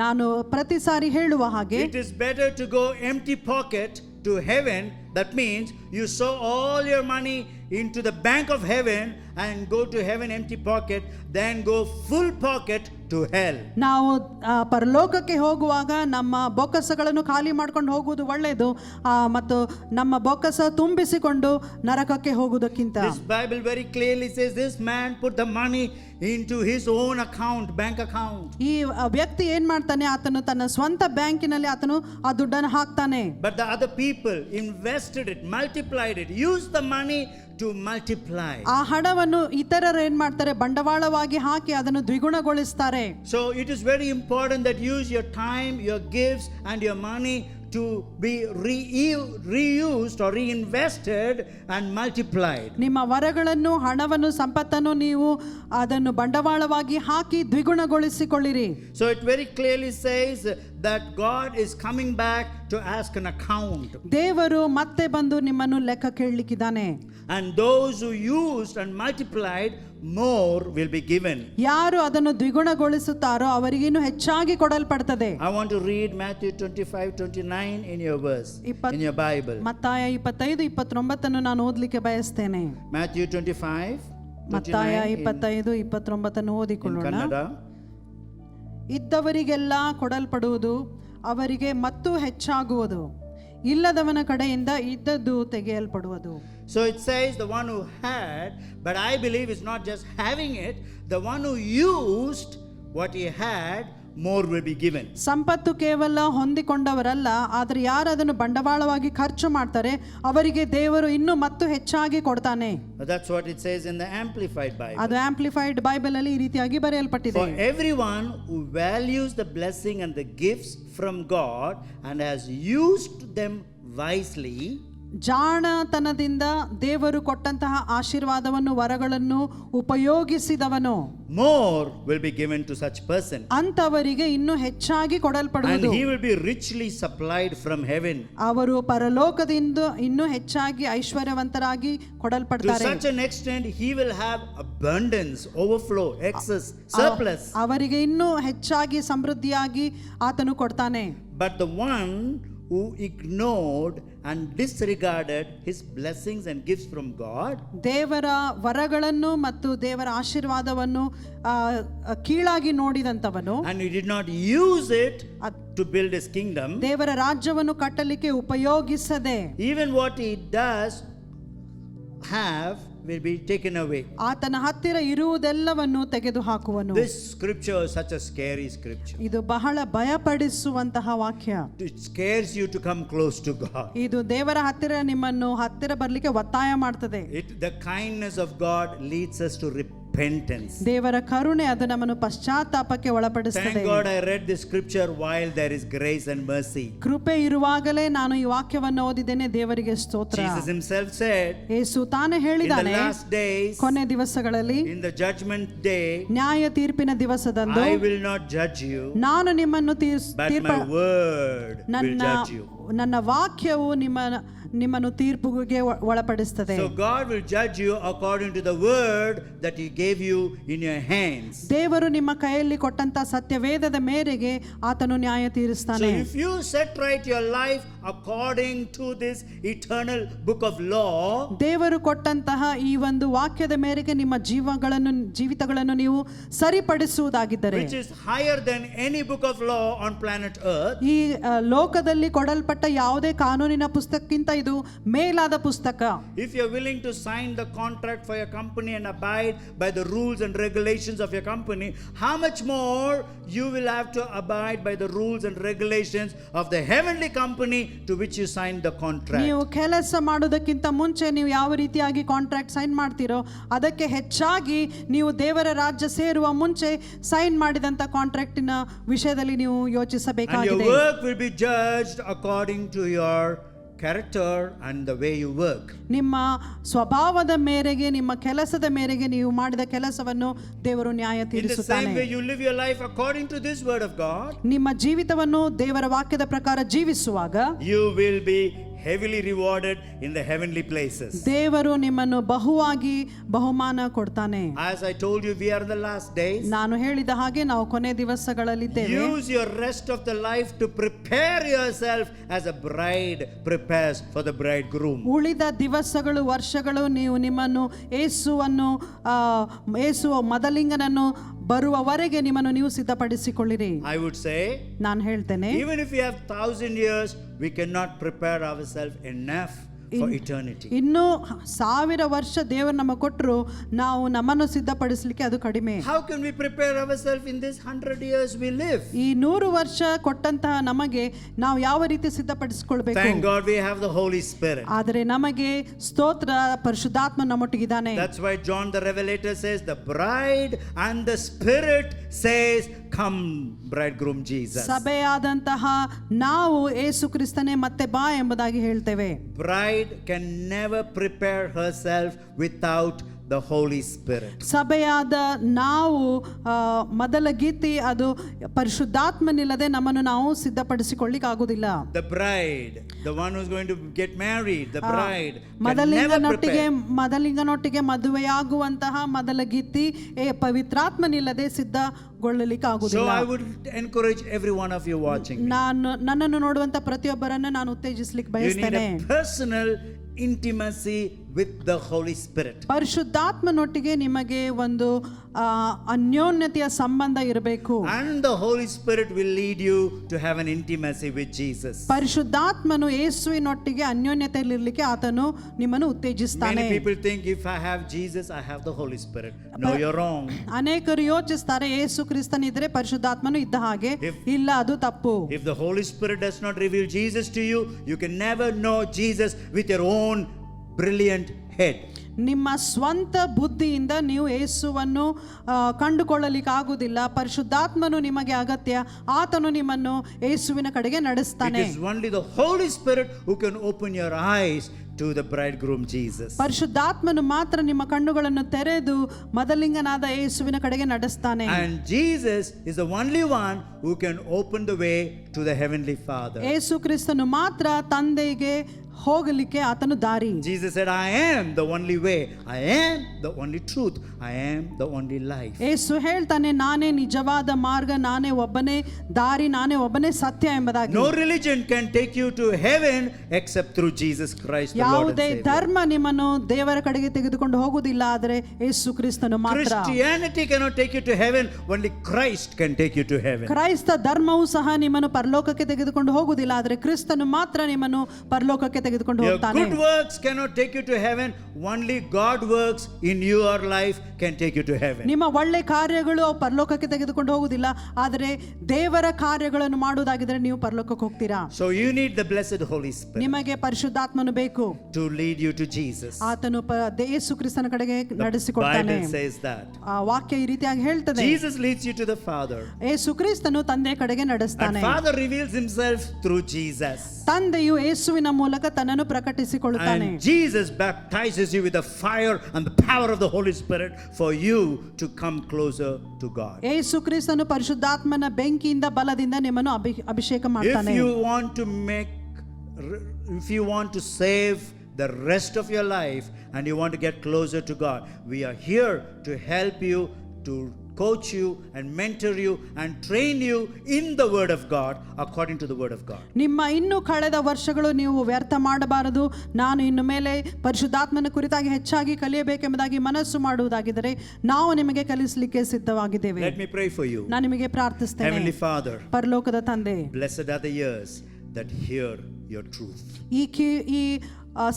ನಾನು ಪ್ರತಿ ಸಾರಿ ಹೇಳುವ ಹಾಗೆ it is better to go empty pocket to heaven. That means you sow all your money into the bank of heaven and go to heaven empty pocket, then go full pocket to hell. ನಾವು ಪರಲೋಕಕ್ಕೆ ಹೋಗುವಾಗ ನಮ್ಮ ಬೊಕ್ಕಸಗಳನ್ನು ಖಾಲಿ ಮಾಡ್ಕೊಂಡು ಹೋಗುವುದು ಒಳ್ಳೆಯದು, ಮತ್ತು ನಮ್ಮ ಬೊಕ್ಕಸ ತುಂಬಿಸಿಕೊಂಡು ನರಕಕ್ಕೆ ಹೋಗುವುದಕ್ಕಿಂತ. This Bible very clearly says this man put the money into his own account, bank account. ಈ ವ್ಯಕ್ತಿ ಏನ್ ಮಾಡ್ತಾನೆ, ಆತನು ತನ್ನ ಸ್ವಂತ ಬ್ಯಾಂಕಿನಲ್ಲಿ ಆತನು ಆ ದುಡ್ಡನ್ನು ಹಾಕ್ತಾನೆ. But the other people invested it, multiplied it, used the money to multiply. ಆ ಹಣವನ್ನು ಇತರರು ಏನ್ ಮಾಡ್ತಾರೆ, ಬಂಡವಾಳವಾಗಿ ಹಾಕಿ ಅದನ್ನು ದ್ವಿಗುಣಗೊಳಿಸ್ತಾರೆ. So it is very important that you use your time, your gifts and your money to be reused or reinvested and multiplied. ನಿಮ್ಮ ವರಗಳನ್ನು, ಹಣವನ್ನು, ಸಂಪತ್ತನ್ನು ನೀವು ಅದನ್ನು ಬಂಡವಾಳವಾಗಿ ಹಾಕಿ ದ್ವಿಗುಣಗೊಳಿಸಿಕೊಳ್ಳಿರಿ. So it very clearly says that God is coming back to ask an account. ದೇವರು ಮತ್ತೆ ಬಂದು ನಿಮ್ಮನ್ನು ಲೆಕ್ಕ ಕೇಳಲಿಕ್ಕಿದ್ದಾನೆ. And those who used and multiplied, more will be given. ಯಾರು ಅದನ್ನು ದ್ವಿಗುಣಗೊಳಿಸುತ್ತಾರೋ ಅವರಿಗಿನ್ನೂ ಹೆಚ್ಚಾಗಿ ಕೊಡಲ್ಪಡುತ್ತದೆ. I want to read Matthew 25:29 in your verse, in your Bible. ಮತ್ತಾಯ 25:29 ನಾನು ಓದಲಿಕ್ಕೆ ಬಯಸ್ತೇನೆ. Matthew 25, ಮತ್ತಾಯ 29 25:29 in ಓದಿಕೊಳ್ಳೋಣ. Kannada. ಇದ್ದವರಿಗೆಲ್ಲ ಕೊಡಲ್ಪಡುವುದು, ಅವರಿಗೆ ಮತ್ತೂ ಹೆಚ್ಚಾಗುವುದು, ಇಲ್ಲದವನ ಕಡೆಯಿಂದ ಇದ್ದದ್ದು ತೆಗೆಯಲ್ಪಡುವುದು. So it says the one who had, but I believe it's not just having it, the one who used what he had, more will be given. ಸಂಪತ್ತು ಕೇವಲ ಹೊಂದಿಕೊಂಡವರಲ್ಲ, ಆದರೆ ಯಾರು ಅದನ್ನು ಬಂಡವಾಳವಾಗಿ ಖರ್ಚು ಮಾಡ್ತಾರೆ ಅವರಿಗೆ ದೇವರು ಇನ್ನೂ ಮತ್ತು ಹೆಚ್ಚಾಗಿ ಕೊಡ್ತಾನೆ. That's what it says in the Amplified Bible. ಅದು ಆಂಪ್ಲಿಫೈಡ್ ಬೈಬಲ್ ಅಲ್ಲಿ ಈ ರೀತಿಯಾಗಿ ಬರೆಯಲ್ಪಟ್ಟಿದೆ. For everyone who values the blessing and the gifts from God and has used them wisely, ಜಾಣತನದಿಂದ ದೇವರು ಕೊಟ್ಟಂತಹ ಆಶೀರ್ವಾದವನ್ನು, ವರಗಳನ್ನು ಉಪಯೋಗಿಸಿದವನು, more will be given to such person. ಅಂತವರಿಗೆ ಇನ್ನೂ ಹೆಚ್ಚಾಗಿ And ಕೊಡಲ್ಪಡುವುದು. he will be richly supplied from heaven. ಅವರು ಪರಲೋಕದಿಂದ ಇನ್ನೂ ಹೆಚ್ಚಾಗಿ ಐಶ್ವರ್ಯವಂತರಾಗಿ To ಕೊಡಲ್ಪಡ್ತಾರೆ. such an extent, he will have abundance, overflow, excess, surplus. ಅವರಿಗೆ ಇನ್ನೂ ಹೆಚ್ಚಾಗಿ ಸಮೃದ್ಧಿಯಾಗಿ ಆತನು ಕೊಡ್ತಾನೆ. But the one who ignored and disregarded his blessings and gifts from God, ದೇವರ ವರಗಳನ್ನು ಮತ್ತು ದೇವರ ಆಶೀರ್ವಾದವನ್ನು ಕೀಳಾಗಿ ನೋಡಿದಂತವನು, and he did not use it to build his kingdom, ದೇವರ ರಾಜ್ಯವನ್ನು ಕಟ್ಟಲಿಕ್ಕೆ ಉಪಯೋಗಿಸದೆ, even what he does have will be taken away. ಆತನ ಹತ್ತಿರ ಇರುವುದೆಲ್ಲವನ್ನು ತೆಗೆದುಹಾಕುವನು. This scripture is such a scary scripture. ಇದು ಬಹಳ ಭಯಪಡಿಸುವಂತಹ ವಾಕ್ಯ. It scares you to come close to God. ಇದು ದೇವರ ಹತ್ತಿರ ನಿಮ್ಮನ್ನು ಹತ್ತಿರ ಬರ್ಲಿಕ್ಕೆ ಒತ್ತಾಯ ಮಾಡ್ತದೆ. The kindness of God leads us to repentance. ದೇವರ ಕರುಣೆ ಅದು ನಮ್ಮನ್ನು ಪಶ್ಚಾತ್ತಾಪಕ್ಕೆ ಒಳಪಡಿಸುತ್ತದೆ. Thank God I read this scripture while there is grace and mercy. ಕೃಪೆ ಇರುವಾಗಲೇ ನಾನು ಈ ವಾಕ್ಯವನ್ನು ಓದಿದ್ದೇನೆ. ದೇವರಿಗೆ ಸ್ತೋತ್ರ. Jesus himself said, ಯೇಸು ತಾನೇ in the ಹೇಳಿದಾನೆ, last days, ಕೊನೆ ದಿವಸಗಳಲ್ಲಿ, in the judgment day, ನ್ಯಾಯ ತೀರ್ಪಿನ ದಿವಸದಂದು I will not judge you, ನಾನು ನಿಮ್ಮನ್ನು but my word will judge you. ನನ್ನ ವಾಕ್ಯವು ನಿಮ್ಮನ್ನು ತೀರ್ಪಿಗೆ ಒಳಪಡಿಸುತ್ತದೆ. So God will judge you according to the word that he gave you in your hands. ದೇವರು ನಿಮ್ಮ ಕೈಯಲ್ಲಿ ಕೊಟ್ಟಂತ ಸತ್ಯವೇದದ ಮೇರೆಗೆ ಆತನು ನ್ಯಾಯ ತೀರಿಸ್ತಾನೆ. So if you set right your life according to this eternal book of law, ದೇವರು ಕೊಟ್ಟಂತಹ ಈ ಒಂದು ವಾಕ್ಯದ ಮೇರೆಗೆ ನಿಮ್ಮ ಜೀವಿತಗಳನ್ನು ನೀವು ಸರಿಪಡಿಸುವುದಾಗಿದ್ದರೆ, which is higher than any book of law on planet earth, ಈ ಲೋಕದಲ್ಲಿ ಕೊಡಲ್ಪಟ್ಟ ಯಾವುದೇ ಕಾನೂನಿನ ಪುಸ್ತಕಕ್ಕಿಂತ ಇದು ಮೇಲಾದ ಪುಸ್ತಕ. if you are willing to sign the contract for your company and abide by the rules and regulations of your company, how much more you will have to abide by the rules and regulations of the heavenly company to which you signed the contract. ನೀವು ಕೆಲಸ ಮಾಡೋದಕ್ಕಿಂತ ಮುಂಚೆ ನೀವು ಯಾವ ರೀತಿಯಾಗಿ contract sign ಮಾಡ್ತೀರೋ ಅದಕ್ಕೆ ಹೆಚ್ಚಾಗಿ ನೀವು ದೇವರ ರಾಜ್ಯ ಸೇರುವ ಮುಂಚೆ ಸೈನ್ ಮಾಡಿದಂತ ಕಾಂಟ್ರಾಕ್ಟಿನ ವಿಷಯದಲ್ಲಿ ನೀವು ಯೋಚಿಸಬೇಕಾಗಿದೆ. And your work will be judged according to your character and the way you work. ನಿಮ್ಮ ಸ್ವಭಾವದ ಮೇರೆಗೆ, ನಿಮ್ಮ ಕೆಲಸದ ಮೇರೆಗೆ ನೀವು ಮಾಡಿದ ಕೆಲಸವನ್ನು ದೇವರು ನ್ಯಾಯ ತೀರಿಸುತ್ತಾನೆ. In the same way you live your life according to this word of God, ನಿಮ್ಮ ಜೀವಿತವನ್ನು ದೇವರ ವಾಕ್ಯದ ಪ್ರಕಾರ ಜೀವಿಸುವಾಗ you will be heavily rewarded in the heavenly places. ದೇವರು ನಿಮ್ಮನ್ನು ಬಹುವಾಗಿ ಬಹುಮಾನ ಕೊಡ್ತಾನೆ. As I told you, we are in the last days. ನಾನು ಹೇಳಿದ ಹಾಗೆ ನಾವು ಕೊನೆ ದಿವಸಗಳಲ್ಲಿದ್ದೇವೆ. Use your rest of the life to prepare yourself as a bride prepares for the bridegroom. ಉಳಿದ ದಿವಸಗಳು, ವರ್ಷಗಳು ನೀವು ನಿಮ್ಮನ್ನು ಯೇಸುವ ಮದಲಿಂಗನನ್ನು ಬರುವವರೆಗೆ ನಿಮ್ಮನ್ನು ನೀವು ಸಿದ್ಧಪಡಿಸಿಕೊಳ್ಳಿರಿ. I would say, ನಾನು ಹೇಳ್ತೇನೆ, even if we have 1,000 years, we cannot prepare ourselves enough for eternity. ಇನ್ನು 1000 ವರ್ಷ ದೇವರು ನಮಗೆ ಕೊಟ್ಟರು ನಾವು ನಮ್ಮನ್ನು ಸಿದ್ಧಪಡಿಸಲಿಕ್ಕೆ ಅದು ಕಡಿಮೆ. How can we prepare ourselves in this 100 years we live? ಈ 100 ವರ್ಷ ಕೊಟ್ಟಂತಹ ನಮಗೆ ನಾವು ಯಾವ ರೀತಿ ಸಿದ್ಧಪಡಿಸಿಕೊಳ್ಬೇಕು? Thank God we have the Holy Spirit. ಆದರೆ ನಮಗೆ ಸ್ತೋತ್ರ, ಪರಿಶುದ್ಧಾತ್ಮ ನಮ್ಮೊಟ್ಟಿಗಿದ್ದಾನೆ. That's why John the Revelator says, the bride and the Spirit says, come bridegroom Jesus. ಸಭೆಯಾದಂತಹ ನಾವು ಯೇಸು ಕ್ರಿಸ್ತನೇ ಮತ್ತೆ ಬಾ ಎಂಬುದಾಗಿ ಹೇಳ್ತೇವೆ. Bride can never prepare herself without the Holy Spirit. ಸಭೆಯಾದ ನಾವು ಮೊದಲ ಗೀತಿ ಅದು ಪರಿಶುದ್ಧಾತ್ಮನಿಲ್ಲದೆ ನಮ್ಮನ್ನು ನಾವು ಸಿದ್ಧಪಡಿಸಿಕೊಳ್ಳಿಕ್ಕೆ ಆಗುವುದಿಲ್ಲ. The bride, the one who's going to get married, the bride can never prepare. ಮದಲಿಂಗನೊಟ್ಟಿಗೆ ಮದುವೆಯಾಗುವಂತಹ ಮೊದಲ ಗೀತಿ ಪವಿತ್ರಾತ್ಮನಿಲ್ಲದೆ ಸಿದ್ಧಗೊಳ್ಳಲಿಕ್ಕೆ ಆಗುವುದಿಲ್ಲ. So I would encourage every one of you watching me. ನನ್ನನ್ನು ನೋಡುವಂತ ಪ್ರತಿಯೊಬ್ಬರನ್ನು ನಾನು ಉತ್ತೇಜಿಸಲಿಕ್ಕೆ ಬಯಸ್ತೇನೆ. You need a personal intimacy with the Holy Spirit. ಪರಿಶುದ್ಧಾತ್ಮನೊಟ್ಟಿಗೆ ನಿಮಗೆ ಒಂದು ಅನ್ಯೋನ್ಯತೆಯ ಸಂಬಂಧ ಇರಬೇಕು. And the Holy Spirit will lead you to have an intimacy with Jesus. ಪರಿಶುದ್ಧಾತ್ಮನು ಯೇಸುವಿನೊಟ್ಟಿಗೆ ಅನ್ಯೋನ್ಯತೆಯಲ್ಲಿರಲಿಕ್ಕೆ ಆತನು ನಿಮ್ಮನ್ನು ಉತ್ತೇಜಿಸ್ತಾನೆ. Many people think if I have Jesus, I have the Holy Spirit. No, you're wrong. ಅನೇಕರು ಯೋಚಿಸ್ತಾರೆ ಯೇಸು ಕ್ರಿಸ್ತನಿದ್ರೆ ಪರಿಶುದ್ಧಾತ್ಮನು ಇದ್ದ ಹಾಗೆ. ಇಲ್ಲ, ಅದು ತಪ್ಪು. If the Holy Spirit does not reveal Jesus to you, you can never know Jesus with your own brilliant head. ನಿಮ್ಮ ಸ್ವಂತ ಬುದ್ಧಿಯಿಂದ ನೀವು ಯೇಸುವನ್ನು ಕಂಡುಕೊಳ್ಳಲಿಕ್ಕೆ ಆಗುವುದಿಲ್ಲ. ಪರಿಶುದ್ಧಾತ್ಮನು ನಿಮಗೆ ಅಗತ್ಯ. ಆತನು ನಿಮ್ಮನ್ನು ಯೇಸುವಿನ ಕಡೆಗೆ ನಡೆಸ್ತಾನೆ. It is only the Holy Spirit who can open your eyes to the bridegroom Jesus. ಪರಿಶುದ್ಧಾತ್ಮನು ಮಾತ್ರ ನಿಮ್ಮ ಕಣ್ಣುಗಳನ್ನು ತೆರೆದು ಮದಲಿಂಗನಾದ ಯೇಸುವಿನ ಕಡೆಗೆ ನಡೆಸ್ತಾನೆ. And Jesus is the only one who can open the way to the heavenly Father. ಯೇಸು ಕ್ರಿಸ್ತನು ಮಾತ್ರ ತಂದೆಗೆ ಹೋಗಲಿಕ್ಕೆ ಆತನು ದಾರಿ. Jesus said, I am the only way, I am the only truth, I am the only life. ಯೇಸು ಹೇಳ್ತಾನೆ, ನಾನೇ ನಿಜವಾದ ಮಾರ್ಗ, ನಾನೇ ಒಬ್ಬನೇ ದಾರಿ, ನಾನೇ ಒಬ್ಬನೇ ಸತ್ಯ ಎಂಬುದಾಗಿ. No religion can take you to heaven except through Jesus Christ. ಯಾವುದೇ ಧರ್ಮ ನಿಮ್ಮನ್ನು ದೇವರ ಕಡೆಗೆ ತೆಗೆದುಕೊಂಡು ಹೋಗುವುದಿಲ್ಲ, ಆದರೆ ಯೇಸು ಕ್ರಿಸ್ತನು ಮಾತ್ರ. Christianity cannot take you to heaven, only Christ can take you to heaven. ಕ್ರೈಸ್ತ ಧರ್ಮವು ಸಹ ನಿಮ್ಮನ್ನು ಪರಲೋಕಕ್ಕೆ ತೆಗೆದುಕೊಂಡು ಹೋಗುವುದಿಲ್ಲ, ಆದರೆ ಕ್ರಿಸ್ತನು ಮಾತ್ರ ನಿಮ್ಮನ್ನು ಪರಲೋಕಕ್ಕೆ ತೆಗೆದುಕೊಂಡು Your ಹೋಗ್ತಾನೆ. good works cannot take you to heaven, only God works in your life can take you to heaven. ನಿಮ್ಮ ಒಳ್ಳೆ ಕಾರ್ಯಗಳು ಪರಲೋಕಕ್ಕೆ ತೆಗೆದುಕೊಂಡು ಹೋಗುವುದಿಲ್ಲ, ಆದರೆ ದೇವರ ಕಾರ್ಯಗಳನ್ನು ಮಾಡುವುದಾಗಿದ್ದರೆ ನೀವು ಪರಲೋಕಕ್ಕೆ ಹೋಗ್ತೀರಾ. So you need the blessed Holy Spirit ನಿಮಗೆ ಪರಿಶುದ್ಧಾತ್ಮನು ಬೇಕು, to lead you to Jesus. ಆತನು ಯೇಸು ಕ್ರಿಸ್ತನ ಕಡೆಗೆ ನಡೆಸಿಕೊಡ್ತಾನೆ. Bible says that. ಆ ವಾಕ್ಯ ಈ ರೀತಿಯಾಗಿ ಹೇಳ್ತದೆ, Jesus leads you to the Father. ಯೇಸು ಕ್ರಿಸ್ತನು ತಂದೆ ಕಡೆಗೆ And ನಡೆಸ್ತಾನೆ. Father reveals himself through Jesus. ತಂದೆಯು ಯೇಸುವಿನ ಮೂಲಕ ತನ್ನನ್ನು ಪ್ರಕಟಿಸಿಕೊಳ್ಳುತ್ತಾನೆ. And Jesus baptizes you with the fire and the power of the Holy Spirit for you to come closer to God. ಯೇಸು ಕ್ರಿಸ್ತನು ಪರಿಶುದ್ಧಾತ್ಮನ ಬೆಂಕಿಯಿಂದ ಬಲದಿಂದ ನಿಮ್ಮನ್ನು ಅಭಿಷೇಕ ಮಾಡ್ತಾನೆ. If you want to save the rest of your life and you want to get closer to God, we are here to help you, to coach you and mentor you and train you in the word of God according to the word of God. ನಿಮ್ಮ ಇನ್ನು ಕಳೆದ ವರ್ಷಗಳು ನೀವು ವ್ಯರ್ಥ ಮಾಡಬಾರದು. ನಾನು ಇನ್ನು ಮೇಲೆ ಪರಿಶುದ್ಧಾತ್ಮನ ಕುರಿತಾಗಿ ಹೆಚ್ಚಾಗಿ ಕಲಿಯಬೇಕೆಂಬುದಾಗಿ ಮನಸ್ಸು ಮಾಡುವುದಾಗಿದ್ದರೆ ನಾವು ನಿಮಗೆ ಕಲಿಸಲಿಕ್ಕೆ ಸಿದ್ಧವಾಗಿದ್ದೇವೆ. Let me pray for you. ನಾನು ನಿಮಗೆ ಪ್ರಾರ್ಥಿಸ್ತೇನೆ. Heavenly Father, ಪರಲೋಕದ ತಂದೆ, blessed are the ears that hear your truth. ಈ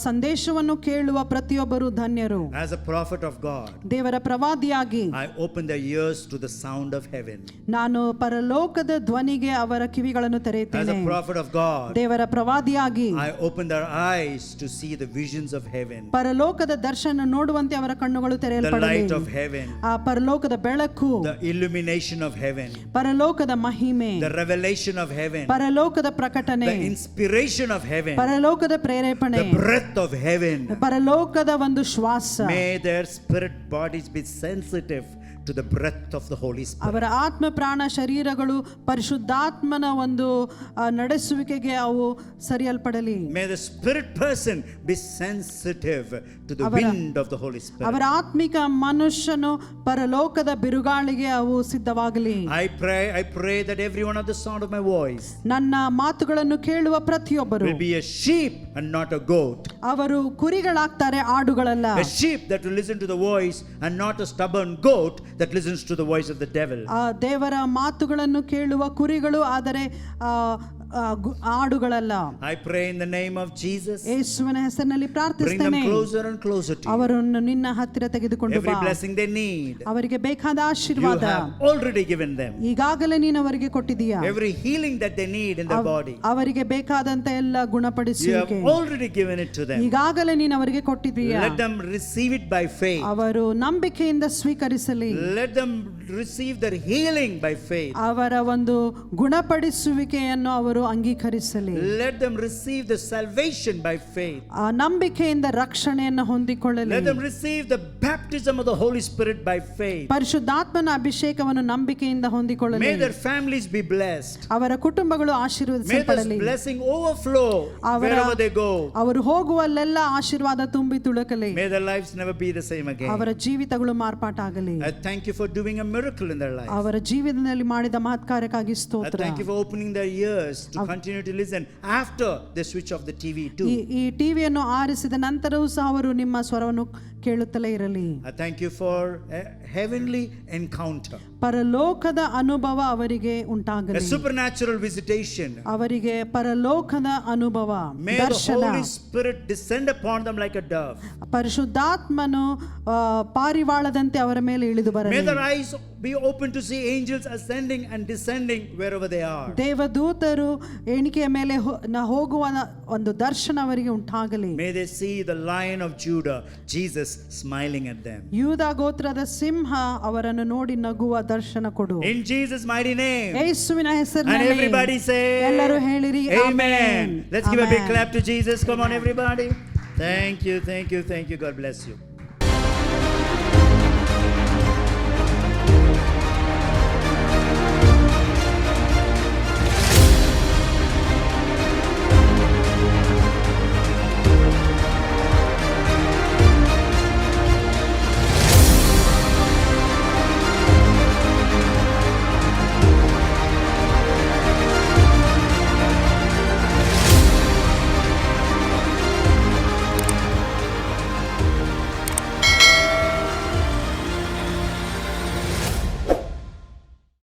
ಸಂದೇಶವನ್ನು ಕೇಳುವ ಪ್ರತಿಯೊಬ್ಬರು ಧನ್ಯರು. As a prophet of God, ದೇವರ ಪ್ರವಾದಿಯಾಗಿ I open their ears to the sound of heaven. ನಾನು ಪರಲೋಕದ ಧ್ವನಿಗೆ ಅವರ ಕಿವಿಗಳನ್ನು As ತೆರೆಯುತ್ತೇನೆ. a prophet of God, ದೇವರ ಪ್ರವಾದಿಯಾಗಿ I open their eyes to see the visions of heaven, ಪರಲೋಕದ ದರ್ಶನ ನೋಡುವಂತೆ ಅವರ ಕಣ್ಣುಗಳು the ತೆರೆಯಲ್ಪಡಲಿ. light of heaven, ಆ ಪರಲೋಕದ ಬೆಳಕು, the illumination of heaven, ಪರಲೋಕದ ಮಹಿಮೆ, the revelation of heaven, ಪರಲೋಕದ ಪ್ರಕಟಣೆ, the inspiration of heaven, ಪರಲೋಕದ ಪ್ರೇರೇಪಣೆ, the breath of heaven. ಪರಲೋಕದ ಒಂದು ಶ್ವಾಸ. May their spirit bodies be sensitive to the breath of the Holy Spirit. ಅವರ ಆತ್ಮ ಪ್ರಾಣ ಶರೀರಗಳು ಪರಿಶುದ್ಧಾತ್ಮನ ಒಂದು ನಡೆಸುವಿಕೆಗೆ ಅವು ಸರಿಯಲ್ಪಡಲಿ. May the spirit person be sensitive to the wind of the Holy Spirit. ಅವರ ಆತ್ಮಿಕ ಮನುಷ್ಯನು ಪರಲೋಕದ ಬಿರುಗಾಳಿಗೆ ಅವು ಸಿದ್ಧವಾಗಲಿ. I pray that everyone at the sound of my voice ನನ್ನ ಮಾತುಗಳನ್ನು ಕೇಳುವ ಪ್ರತಿಯೊಬ್ಬರು will be a sheep and not a goat. ಅವರು ಕುರಿಗಳಾಗ್ತಾರೆ, ಆಡುಗಳಲ್ಲ. A sheep that will listen to the voice and not a stubborn goat that listens to the voice of the devil. ದೇವರ ಮಾತುಗಳನ್ನು ಕೇಳುವ ಕುರಿಗಳು, ಆದರೆ ಆಡುಗಳಲ್ಲ. I pray in the name of Jesus. ಯೇಸುವಿನ ಹೆಸರಿನಲ್ಲಿ Bring them ಪ್ರಾರ್ಥಿಸುತ್ತೇನೆ. closer and closer to you. ಅವರನ್ನು ನಿನ್ನ ಹತ್ತಿರ ತೆಗೆದುಕೊಂಡು Every ಬಾ. blessing they need, ಅವರಿಗೆ ಬೇಕಾದ you ಆಶೀರ್ವಾದ have already given them. ಈಗಾಗಲೇ ನೀನು ಅವರಿಗೆ ಕೊಟ್ಟಿದೀಯಾ. Every healing that they need in their body, ಅವರಿಗೆ ಬೇಕಾದಂತ ಎಲ್ಲ you have ಗುಣಪಡಿಸುವಿಕೆ already given it to them. ಈಗಾಗಲೇ ನೀನು ಅವರಿಗೆ ಕೊಟ್ಟಿದೀಯಾ. Let them receive it by faith. ಅವರು ನಂಬಿಕೆಯಿಂದ ಸ್ವೀಕರಿಸಲಿ. Let them receive their healing by faith. ಅವರ ಒಂದು ಗುಣಪಡಿಸುವಿಕೆಯನ್ನು ಅವರು ಅಂಗೀಕರಿಸಲಿ. Let them receive the salvation by faith. ಆ ನಂಬಿಕೆಯಿಂದ ರಕ್ಷಣೆಯನ್ನು ಹೊಂದಿಕೊಳ್ಳಲಿ. Let them receive the baptism of the Holy Spirit by faith. ಪರಿಶುದ್ಧಾತ್ಮನ ಅಭಿಷೇಕವನ್ನು ನಂಬಿಕೆಯಿಂದ ಹೊಂದಿಕೊಳ್ಳಲಿ. May their families be blessed. ಅವರ ಕುಟುಂಬಗಳು May this ಆಶೀರ್ವದಿಸಲ್ಪಡಲಿ. blessing overflow wherever they go. ಅವರು ಹೋಗುವಲ್ಲೆಲ್ಲ ಆಶೀರ್ವಾದ ತುಂಬಿ ತುಳುಕಲಿ. May their lives never be the same again. ಅವರ ಜೀವಿತಗಳು ಮಾರ್ಪಾಟಾಗಲಿ. I thank you for doing a miracle in their life. ಅವರ ಜೀವಿತದಲ್ಲಿ ಮಾಡಿದ ಮಹತ್ಕಾರ್ಯಕ್ಕಾಗಿ I ಸ್ತೋತ್ರ. thank you for opening their ears to continue to listen after they switch off the TV too. ಈ ಟಿವಿಯನ್ನು ಆರಿಸಿದ ನಂತರವೂ ಸಹ ಅವರು ನಿಮ್ಮ ಸ್ವರವನ್ನು ಕೇಳುತ್ತಲೇ ಇರಲಿ. I thank you for a heavenly encounter, ಪರಲೋಕದ ಅನುಭವ ಅವರಿಗೆ a ಉಂಟಾಗಲಿ. supernatural visitation. ಅವರಿಗೆ ಪರಲೋಕದ ಅನುಭವ, May the ದರ್ಶನ. Holy Spirit descend upon them like a dove. ಪರಿಶುದ್ಧಾತ್ಮನು ಪಾರಿವಾಳದಂತೆ ಅವರ ಮೇಲೆ ಇಳಿದು May ಬರಲಿ. their eyes be open to see angels ascending and descending wherever they are. ದೇವದೂತರು ಎಣಿಕೆಯ ಮೇಲೆ ಹೋಗುವ ಒಂದು ದರ್ಶನ ಅವರಿಗೆ ಉಂಟಾಗಲಿ. May they see the Lion of Judah, Jesus, smiling at them. ಯೂದ ಗೋತ್ರದ ಸಿಂಹ ಅವರನ್ನು ನೋಡಿ ನಗುವ ದರ್ಶನ ಕೊಡು. In Jesus' mighty name. ಯೇಸುವಿನ And ಹೆಸರಿನಲ್ಲಿ everybody say, ಎಲ್ಲರೂ ಹೇಳಿರಿ Amen. Let's give a big Amen. clap to Jesus. Come on, everybody. Thank you, thank you, thank you. God bless you.